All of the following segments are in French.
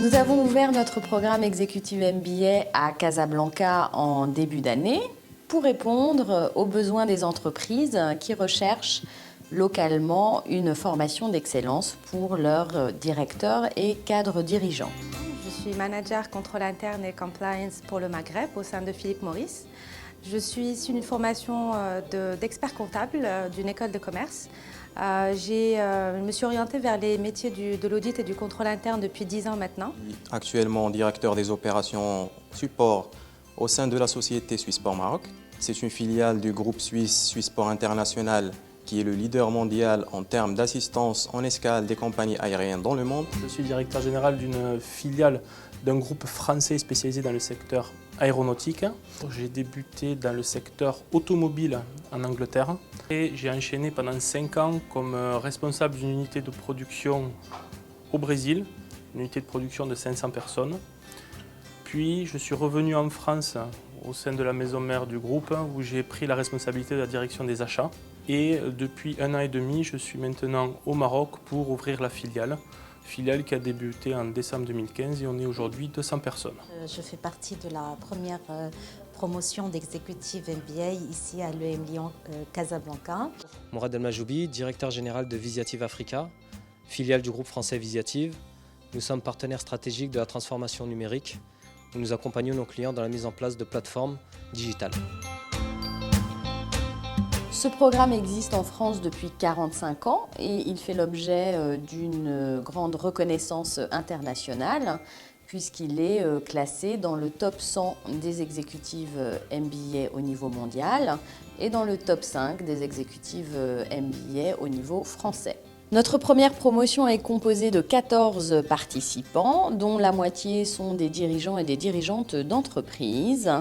Nous avons ouvert notre programme Executive MBA à Casablanca en début d'année pour répondre aux besoins des entreprises qui recherchent localement une formation d'excellence pour leurs directeurs et cadres dirigeants. Je suis manager contrôle interne et compliance pour le Maghreb au sein de Philippe Morris. Je suis issue d'une formation d'expert comptable d'une école de commerce. Je me suis orientée vers les métiers de l'audit et du contrôle interne depuis 10 ans maintenant. Actuellement directeur des opérations support au sein de la société Swissport Maroc. C'est une filiale du groupe suisse Swissport International qui est le leader mondial en termes d'assistance en escale des compagnies aériennes dans le monde. Je suis directeur général d'une filiale d'un groupe français spécialisé dans le secteur aéronautique. J'ai débuté dans le secteur automobile en Angleterre et j'ai enchaîné pendant 5 ans comme responsable d'une unité de production au Brésil, une unité de production de 500 personnes. Puis je suis revenu en France au sein de la maison mère du groupe où j'ai pris la responsabilité de la direction des achats. Et depuis 1 an et demi, je suis maintenant au Maroc pour ouvrir la filiale qui a débuté en décembre 2015 et on est aujourd'hui 200 personnes. Je fais partie de la première promotion d'Executive MBA ici à l'EM Lyon Casablanca. Mourad El Majoubi, directeur général de Visiative Africa, filiale du groupe français Visiative. Nous sommes partenaires stratégiques de la transformation numérique où nous accompagnons nos clients dans la mise en place de plateformes digitales. Ce programme existe en France depuis 45 ans et il fait l'objet d'une grande reconnaissance internationale puisqu'il est classé dans le top 100 des exécutives MBA au niveau mondial et dans le top 5 des exécutives MBA au niveau français. Notre première promotion est composée de 14 participants, dont la moitié sont des dirigeants et des dirigeantes d'entreprises,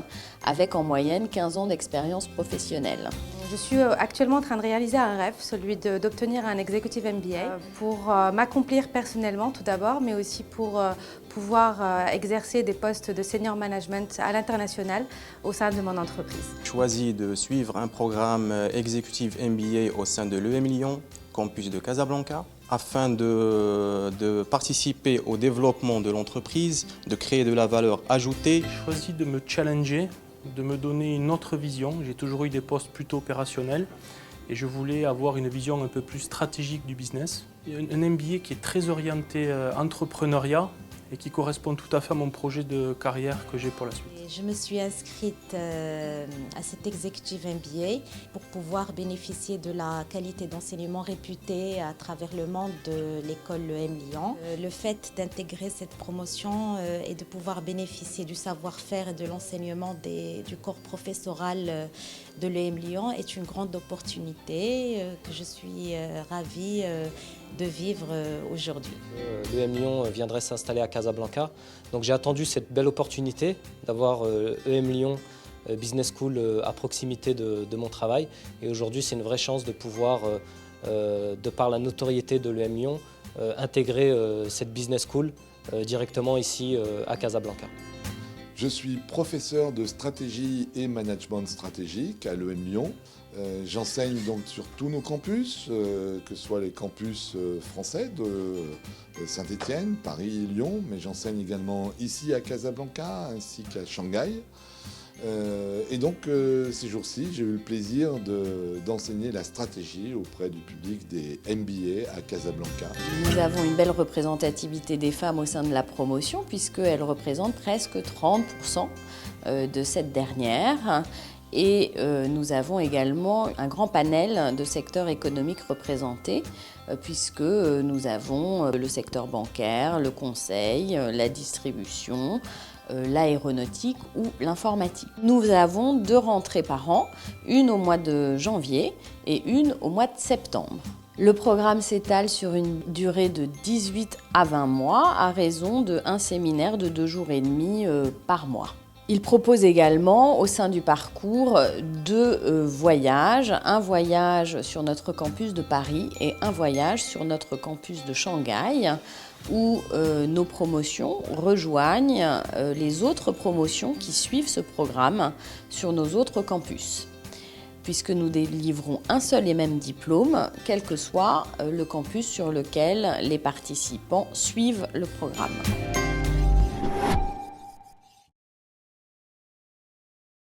avec en moyenne 15 ans d'expérience professionnelle. Je suis actuellement en train de réaliser un rêve, celui d'obtenir un Executive MBA pour m'accomplir personnellement tout d'abord, mais aussi pour pouvoir exercer des postes de senior management à l'international au sein de mon entreprise. J'ai choisi de suivre un programme Executive MBA au sein de l'EM Lyon, campus de Casablanca, afin de participer au développement de l'entreprise, de créer de la valeur ajoutée. J'ai choisi de me challenger, de me donner une autre vision. J'ai toujours eu des postes plutôt opérationnels et je voulais avoir une vision un peu plus stratégique du business. Un MBA qui est très orienté entrepreneuriat et qui correspond tout à fait à mon projet de carrière que j'ai pour la suite. Je me suis inscrite à cet Executive MBA pour pouvoir bénéficier de la qualité d'enseignement réputée à travers le monde de l'école l'EM Lyon. Le fait d'intégrer cette promotion et de pouvoir bénéficier du savoir-faire et de l'enseignement du corps professoral de l'EM Lyon est une grande opportunité que je suis ravie de vivre aujourd'hui. L'EM Lyon viendrait s'installer à Casablanca, donc j'ai attendu cette belle opportunité d'avoir EM Lyon Business School à proximité de mon travail et aujourd'hui c'est une vraie chance de pouvoir, de par la notoriété de l'EM Lyon, intégrer cette Business School directement ici à Casablanca. Je suis professeur de stratégie et management stratégique à l'EM Lyon. J'enseigne donc sur tous nos campus, que ce soit les campus français de Saint-Étienne, Paris et Lyon, mais j'enseigne également ici à Casablanca ainsi qu'à Shanghai. Et donc ces jours-ci, j'ai eu le plaisir d'enseigner la stratégie auprès du public des MBA à Casablanca. Nous avons une belle représentativité des femmes au sein de la promotion puisqu'elles représentent presque 30% de cette dernière. Et nous avons également un grand panel de secteurs économiques représentés puisque nous avons le secteur bancaire, le conseil, la distribution, l'aéronautique ou l'informatique. Nous avons 2 rentrées par an, une au mois de janvier et une au mois de septembre. Le programme s'étale sur une durée de 18 à 20 mois à raison d'un séminaire de 2 jours et demi par mois. Il propose également au sein du parcours 2 voyages, un voyage sur notre campus de Paris et un voyage sur notre campus de Shanghai où nos promotions rejoignent les autres promotions qui suivent ce programme sur nos autres campus, puisque nous délivrons un seul et même diplôme, quel que soit le campus sur lequel les participants suivent le programme.